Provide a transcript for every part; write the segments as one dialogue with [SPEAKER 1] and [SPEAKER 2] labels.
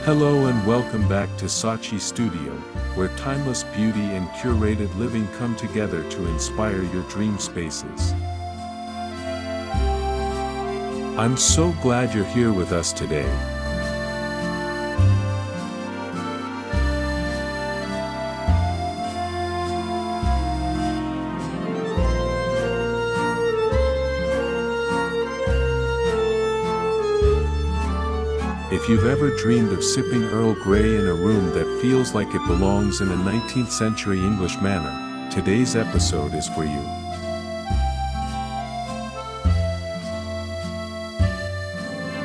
[SPEAKER 1] Hello and welcome back to Sachi Studio, where timeless beauty and curated living come together to inspire your dream spaces. I'm so glad you're here with us today. If you've ever dreamed of sipping Earl Grey in a room that feels like it belongs in a 19th century English manor, today's episode is for you.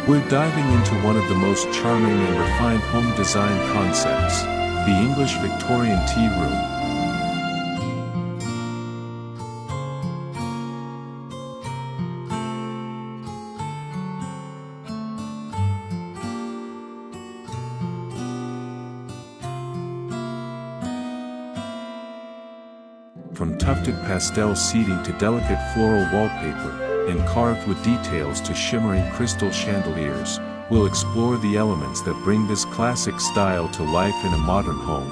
[SPEAKER 1] We're diving into one of the most charming and refined home design concepts, the English Victorian Tea Room. From tufted pastel seating to delicate floral wallpaper, and carved with details to shimmering crystal chandeliers, we'll explore the elements that bring this classic style to life in a modern home.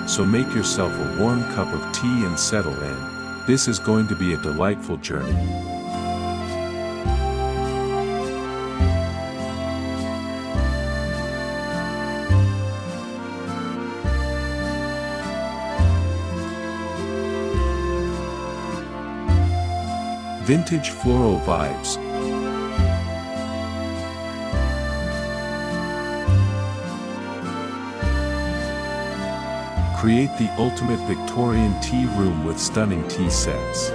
[SPEAKER 1] So make yourself a warm cup of tea and settle in. This is going to be a delightful journey. Vintage floral vibes. Create the ultimate Victorian tea room with stunning tea sets.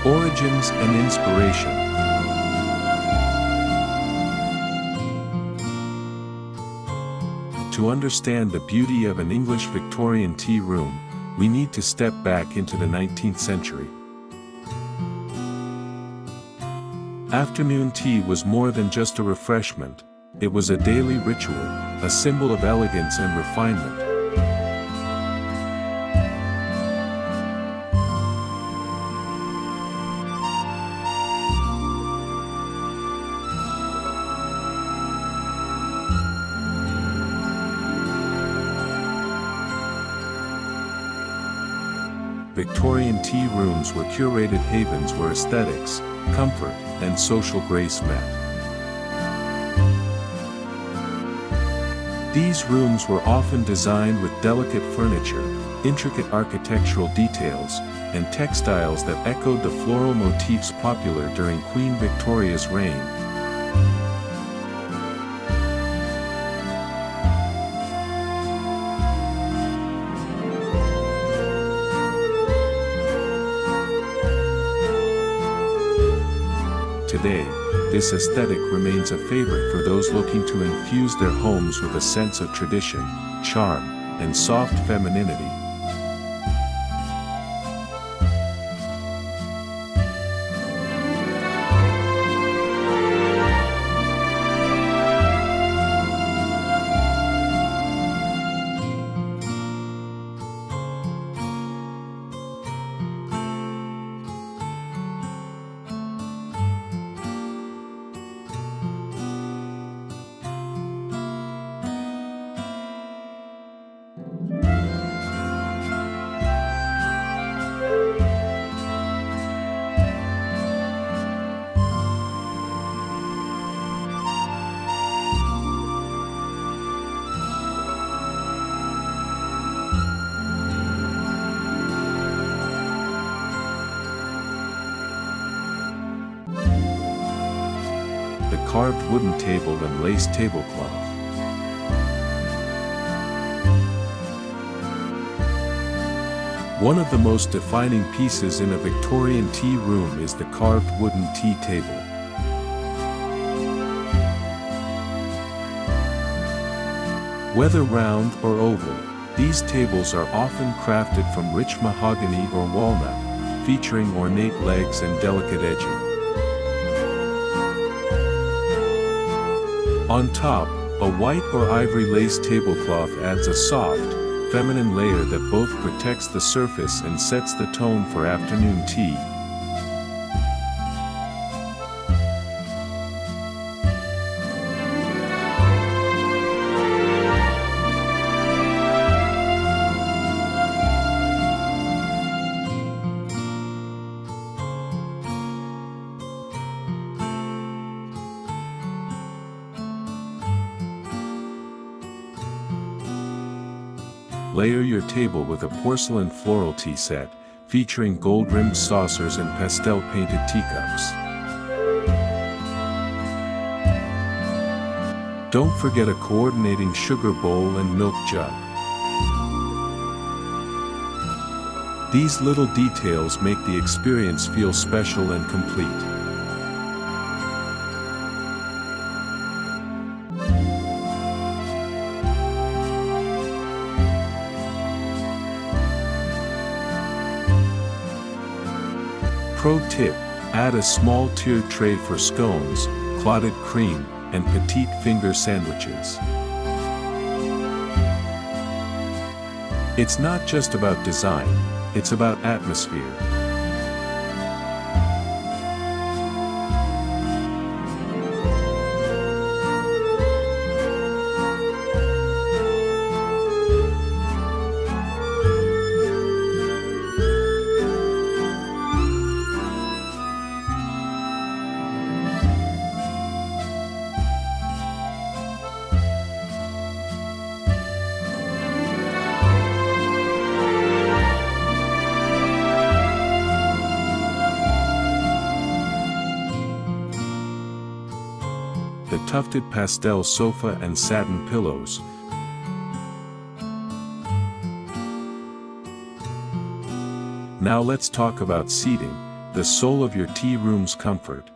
[SPEAKER 1] Origins and inspiration. To understand the beauty of an English Victorian tea room, we need to step back into the 19th century. Afternoon tea was more than just a refreshment, it was a daily ritual, a symbol of elegance and refinement. Victorian tea rooms were curated havens where aesthetics, comfort, and social grace met. These rooms were often designed with delicate furniture, intricate architectural details, and textiles that echoed the floral motifs popular during Queen Victoria's reign. Today, this aesthetic remains a favorite for those looking to infuse their homes with a sense of tradition, charm, and soft femininity. The carved wooden table and lace tablecloth. One of the most defining pieces in a Victorian tea room is the carved wooden tea table. Whether round or oval, these tables are often crafted from rich mahogany or walnut, featuring ornate legs and delicate edging. On top, a white or ivory lace tablecloth adds a soft, feminine layer that both protects the surface and sets the tone for afternoon tea. Layer your table with a porcelain floral tea set, featuring gold-rimmed saucers and pastel-painted teacups. Don't forget a coordinating sugar bowl and milk jug. These little details make the experience feel special and complete. Pro tip: add a small tiered tray for scones, clotted cream, and petite finger sandwiches. It's not just about design, it's about atmosphere. The tufted pastel sofa and satin pillows. Now let's talk about seating, the soul of your tea room's comfort.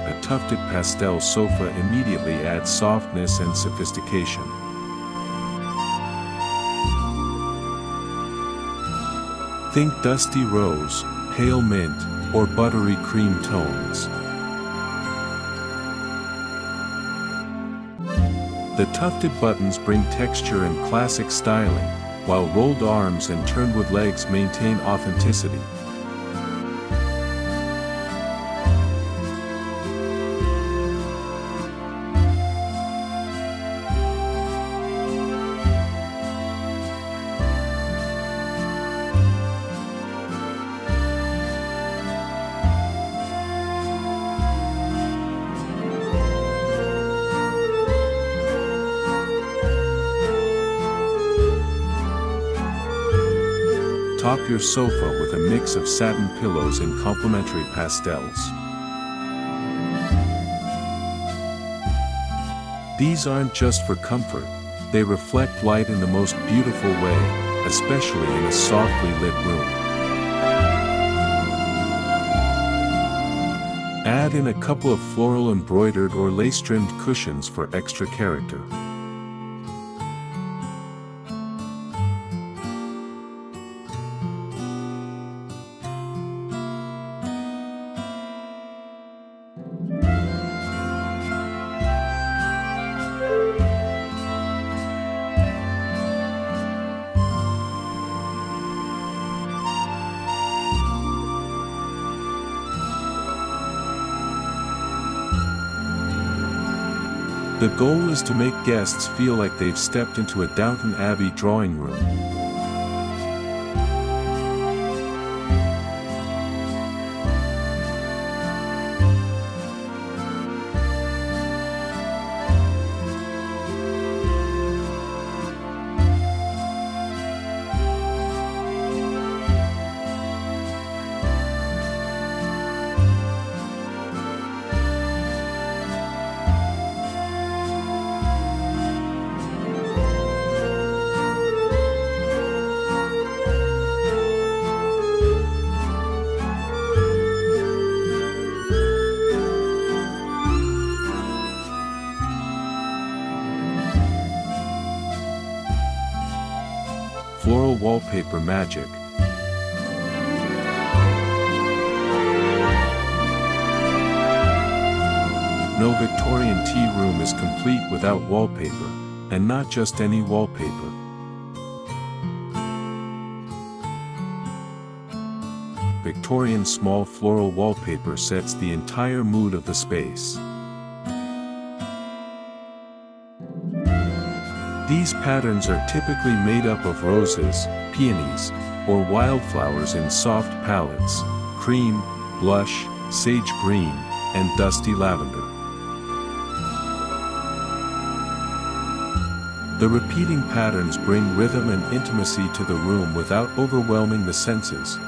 [SPEAKER 1] A tufted pastel sofa immediately adds softness and sophistication. Think dusty rose, pale mint, or buttery cream tones. The tufted buttons bring texture and classic styling, while rolled arms and turned-wood legs maintain authenticity. Top your sofa with a mix of satin pillows in complementary pastels. These aren't just for comfort, they reflect light in the most beautiful way, especially in a softly lit room. Add in a couple of floral embroidered or lace-trimmed cushions for extra character. The goal is to make guests feel like they've stepped into a Downton Abbey drawing room. wallpaper magic. No Victorian tea room is complete without wallpaper, and not just any wallpaper. Victorian small floral wallpaper sets the entire mood of the space. These patterns are typically made up of roses, peonies, or wildflowers in soft palettes: cream, blush, sage green, and dusty lavender. The repeating patterns bring rhythm and intimacy to the room without overwhelming the senses.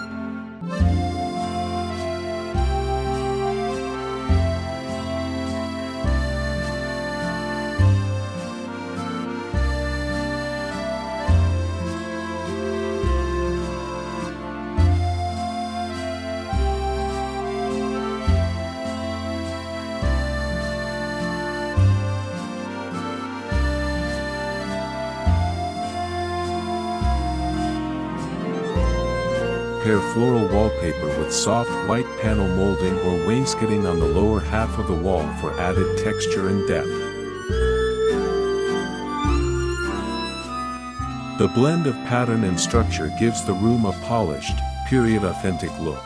[SPEAKER 1] Pair floral wallpaper with soft white panel molding or wainscoting on the lower half of the wall for added texture and depth. The blend of pattern and structure gives the room a polished, period-authentic look.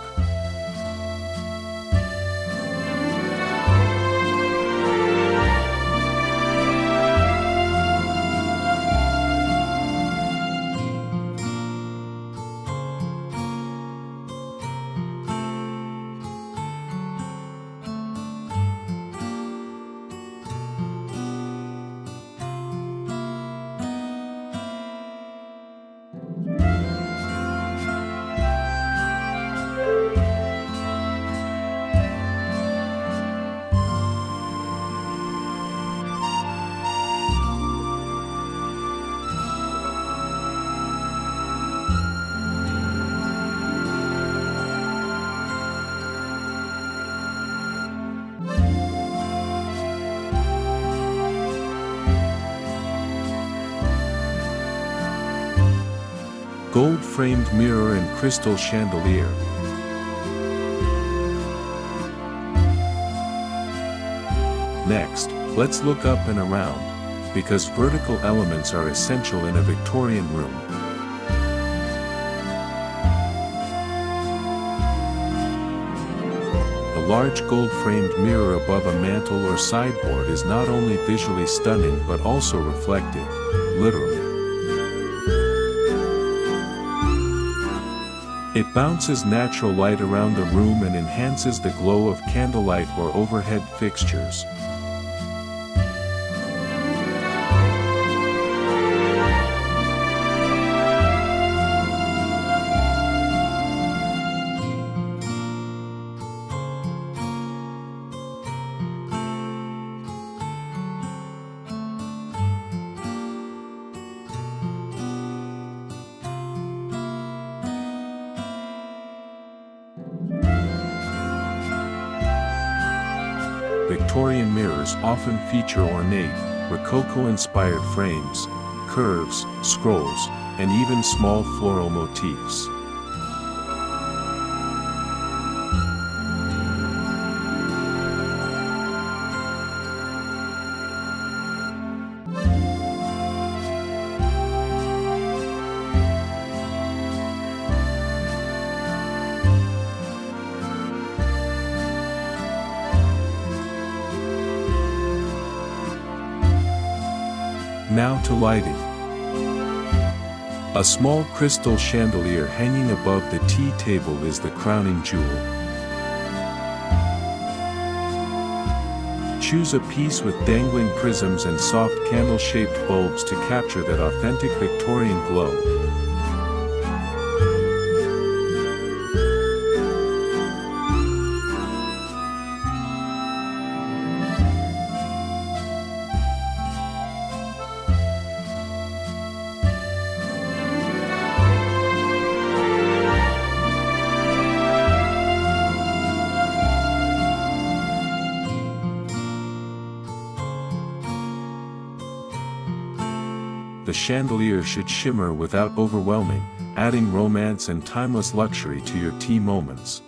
[SPEAKER 1] Gold-framed mirror and crystal chandelier. Next, let's look up and around, because vertical elements are essential in a Victorian room. A large gold-framed mirror above a mantel or sideboard is not only visually stunning but also reflective, literally. It bounces natural light around the room and enhances the glow of candlelight or overhead fixtures. Victorian mirrors often feature ornate, Rococo-inspired frames, curves, scrolls, and even small floral motifs. Now to lighting. A small crystal chandelier hanging above the tea table is the crowning jewel. Choose a piece with dangling prisms and soft candle-shaped bulbs to capture that authentic Victorian glow. The chandelier should shimmer without overwhelming, adding romance and timeless luxury to your tea moments.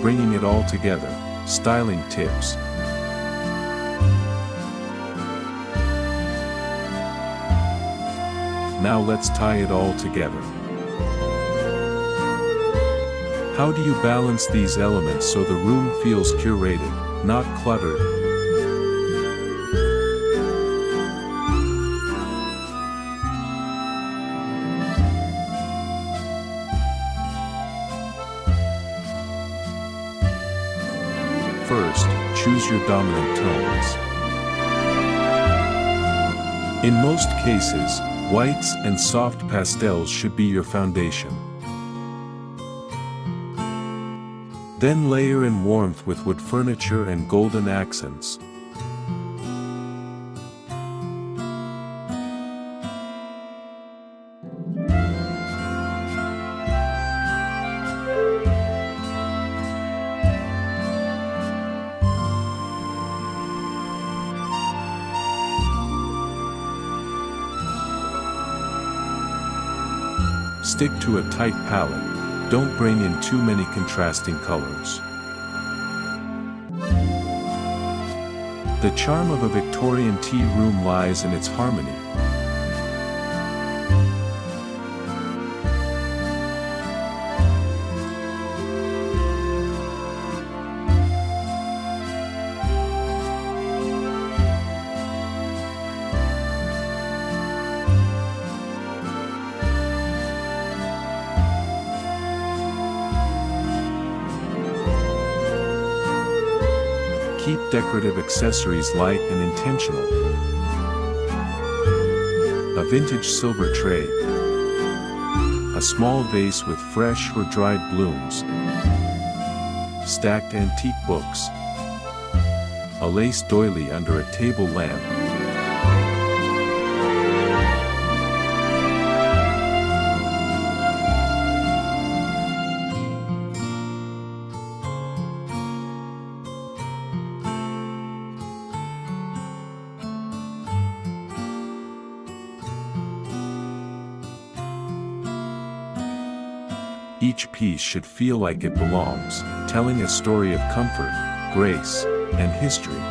[SPEAKER 1] Bringing it all together, styling tips. Now let's tie it all together. How do you balance these elements so the room feels curated, not cluttered? First, choose your dominant tones. In most cases, whites and soft pastels should be your foundation. Then layer in warmth with wood furniture and golden accents. Stick to a tight palette, don't bring in too many contrasting colors. The charm of a Victorian tea room lies in its harmony. Keep decorative accessories light and intentional. A vintage silver tray. A small vase with fresh or dried blooms. Stacked antique books. A lace doily under a table lamp. Each piece should feel like it belongs, telling a story of comfort, grace, and history.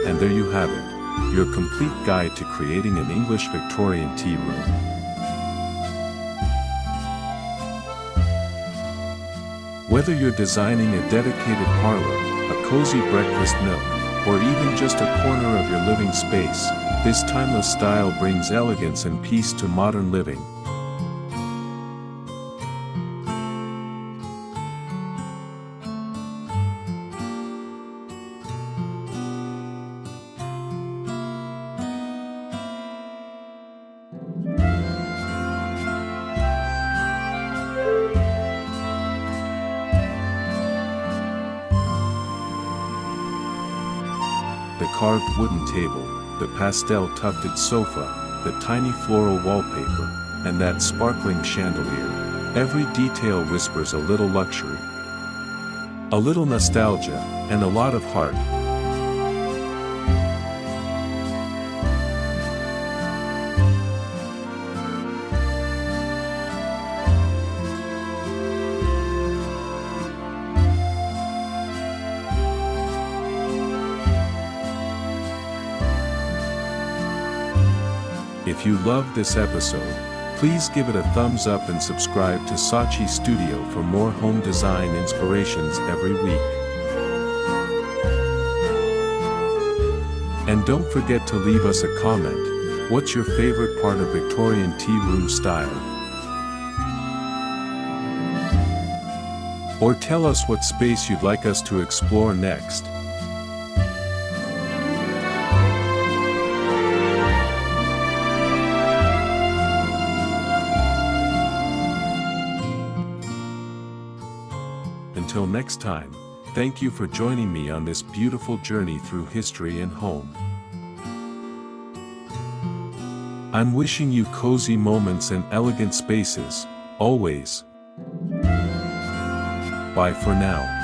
[SPEAKER 1] And there you have it, your complete guide to creating an English Victorian tea room. Whether you're designing a dedicated parlor, a cozy breakfast nook, or even just a corner of your living space, this timeless style brings elegance and peace to modern living. the carved wooden table, the pastel tufted sofa, the tiny floral wallpaper, and that sparkling chandelier. Every detail whispers a little luxury, a little nostalgia, and a lot of heart. If you loved this episode, please give it a thumbs up and subscribe to Sachi Studio for more home design inspirations every week. And don't forget to leave us a comment. What's your favorite part of Victorian tea room style? Or tell us what space you'd like us to explore next. Until next time, thank you for joining me on this beautiful journey through history and home. I'm wishing you cozy moments and elegant spaces, always. Bye for now.